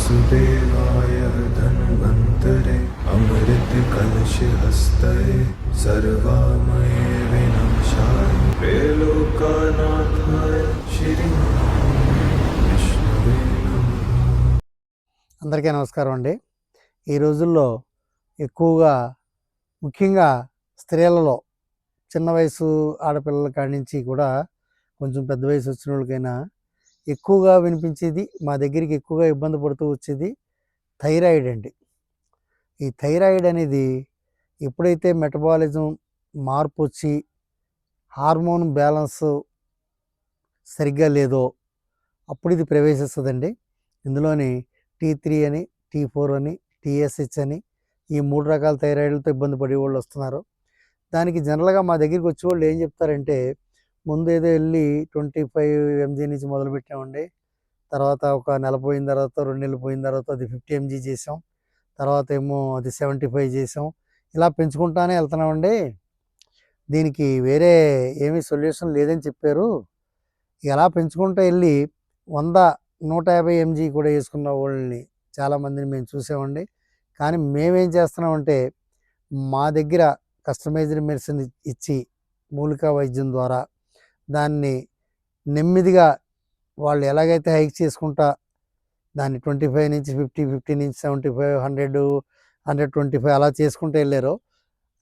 वासुदेवाय धन्वन्तरे अमृत कलश हस्तये सर्वामये विनाशाय त्रैलोक्यनाथाय श्री विष्णुवे नमः। అందరికీ నమస్కారం అండి. ఈ రోజుల్లో ఎక్కువగా ముఖ్యంగా స్త్రీలలో చిన్న వయసు ఆడపిల్లల కాడి నుంచి కూడా కొంచెం పెద్ద వయసు వచ్చిన వాళ్ళకైనా ఎక్కువగా వినిపించేది, మా దగ్గరికి ఎక్కువగా ఇబ్బంది పడుతూ వచ్చేది థైరాయిడ్ అండి. ఈ థైరాయిడ్ అనేది ఎప్పుడైతే మెటబాలిజం మార్పు వచ్చి హార్మోన్ బ్యాలెన్స్ సరిగ్గా లేదో అప్పుడు ఇది ప్రవేశిస్తుందండి. ఇందులోని T3 అని, T4 అని, TSH అని ఈ 3 రకాల థైరాయిడ్లతో ఇబ్బంది పడే వాళ్ళు వస్తున్నారు. దానికి జనరల్గా మా దగ్గరికి వచ్చేవాళ్ళు ఏం చెప్తారంటే, ముందు ఏదో వెళ్ళి 25 mg నుంచి మొదలుపెట్టామండి, తర్వాత ఒక నెల పోయిన తర్వాత 2 నెలలు పోయిన తర్వాత అది 50 mg చేసాం, తర్వాత ఏమో అది 75 చేసాం, ఇలా పెంచుకుంటానే వెళ్తున్నామండి, దీనికి వేరే ఏమీ సొల్యూషన్ లేదని చెప్పారు. ఎలా పెంచుకుంటూ వెళ్ళి 100-150 mg కూడా వేసుకున్న వాళ్ళని చాలామందిని మేము చూసామండి. కానీ మేమేం చేస్తున్నామంటే, మా దగ్గర కస్టమైజ్డ్ మెడిసిన్ ఇచ్చి మూలికా వైద్యం ద్వారా దాన్ని నెమ్మదిగా వాళ్ళు ఎలాగైతే హైక్ చేసుకుంటా దాన్ని 25 నుంచి 50, 50 నుంచి 75, 100, 125 అలా చేసుకుంటూ వెళ్ళారో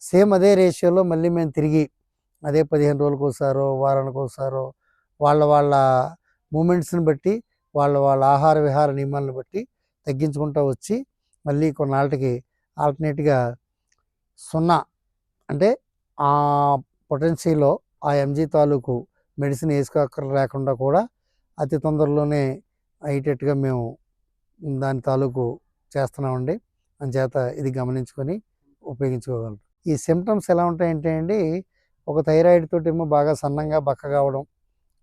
సేమ్ అదే రేషియోలో మళ్ళీ మేము తిరిగి అదే 15 రోజులకు ఒకసారో వారానికి ఒకసారో వాళ్ళ మూమెంట్స్ని బట్టి వాళ్ళ ఆహార విహార నియమాలను బట్టి తగ్గించుకుంటూ వచ్చి మళ్ళీ కొన్నాళ్ళకి ఆల్టర్నేట్గా 0 అంటే ఆ పొటెన్సీలో ఆ ఎంజీ తాలూకు మెడిసిన్ వేసుకోక్కర్ లేకుండా కూడా అతి తొందరలోనే అయ్యేటట్టుగా మేము దాని తాలూకు చేస్తున్నామండి. అందుచేత ఇది గమనించుకొని ఉపయోగించుకోగలరు. ఈ సిమ్టమ్స్ ఎలా ఉంటాయంటే అండి, ఒక థైరాయిడ్ తోటి ఏమో బాగా సన్నంగా బక్కగా అవడం,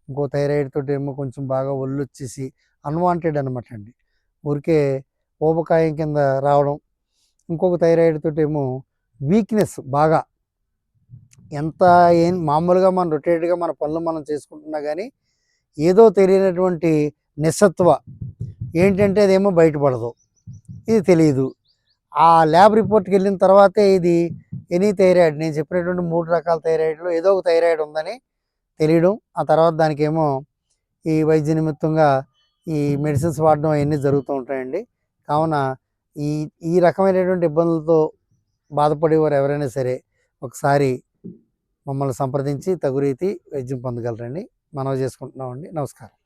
ఇంకో థైరాయిడ్ తోటి ఏమో కొంచెం బాగా ఒళ్ళు వచ్చేసి అన్వాంటెడ్ అనమాట అండి, ఊరికే ఊబకాయం కింద రావడం, ఇంకొక థైరాయిడ్ తోటి ఏమో వీక్నెస్ బాగా, ఎంత ఏం మామూలుగా మనం రొటేట్గా మన పనులు మనం చేసుకుంటున్నా కానీ ఏదో తెలియనటువంటి నిస్సత్వ ఏంటంటే అదేమో బయటపడదు, ఇది తెలియదు. ఆ ల్యాబ్ రిపోర్ట్కి వెళ్ళిన తర్వాతే ఇది ఎనీ థైరాయిడ్, నేను చెప్పినటువంటి 3 రకాల థైరాయిడ్లో ఏదో ఒక థైరాయిడ్ ఉందని తెలియడం, ఆ తర్వాత దానికేమో ఈ వైద్య నిమిత్తంగా ఈ మెడిసిన్స్ వాడడం అవన్నీ జరుగుతూ ఉంటాయండి. కావున ఈ ఈ రకమైనటువంటి ఇబ్బందులతో బాధపడేవారు ఎవరైనా సరే ఒకసారి మమ్మల్ని సంప్రదించి తగు రీతి వైద్యం పొందగలరండి. మనవి చేసుకుంటున్నామండి. నమస్కారం.